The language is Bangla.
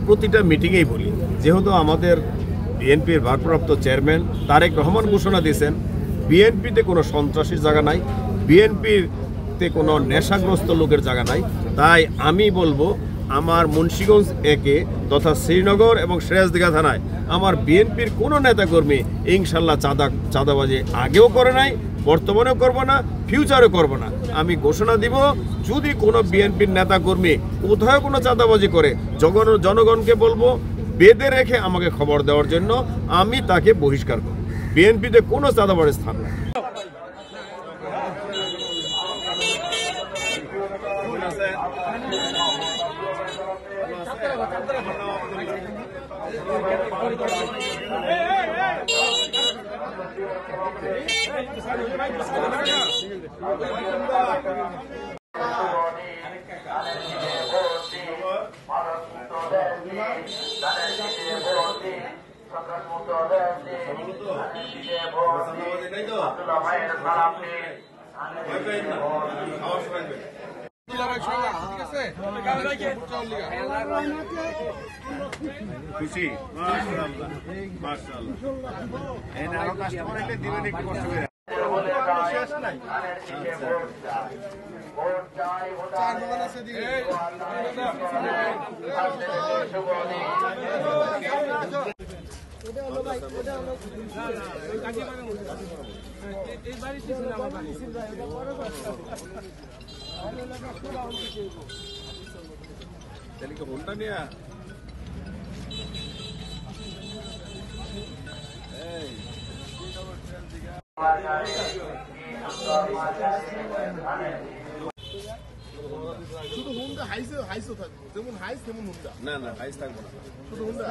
প্রতিটা মিটিংয়েই বলি, যেহেতু আমাদের বিএনপির ভারপ্রাপ্ত চেয়ারম্যান তারেক রহমান ঘোষণা দিয়েছেন বিএনপিতে কোনো সন্ত্রাসীর জায়গা নাই, বিএনপিতে কোনো নেশাগ্রস্ত লোকের জায়গা নাই। তাই আমি বলবো আমার মুন্সিগঞ্জ একে তথা শ্রীনগর এবং সিরাজদিঘা থানায় আমার বিএনপির কোনো নেতাকর্মী ইনশাল্লাহ চাঁদাবাজি আগেও করে নাই, বর্তমানেও করব না, ফিউচারও করব না। আমি ঘোষণা দিব, যদি কোনো বিএনপির নেতাকর্মী কোথাও কোনো চাঁদাবাজি করে জনগণকে বলবো বেঁধে রেখে আমাকে খবর দেওয়ার জন্য, আমি তাকে বহিষ্কার করব। বিএনপিতে কোনো চাঁদাবাজির স্থান নেই। খুশি মাশাআল্লাহ কাস্টমার এলে দিবেন একটু কষ্ট করে। শেষ নাই হোন্ডা নিয়ে শুধু হুন্ডা হাইসও থাকবে, যেমন হাইস তেমন হুন্ডা। না না হাইস থাকবো না, শুধু হুন্ডা।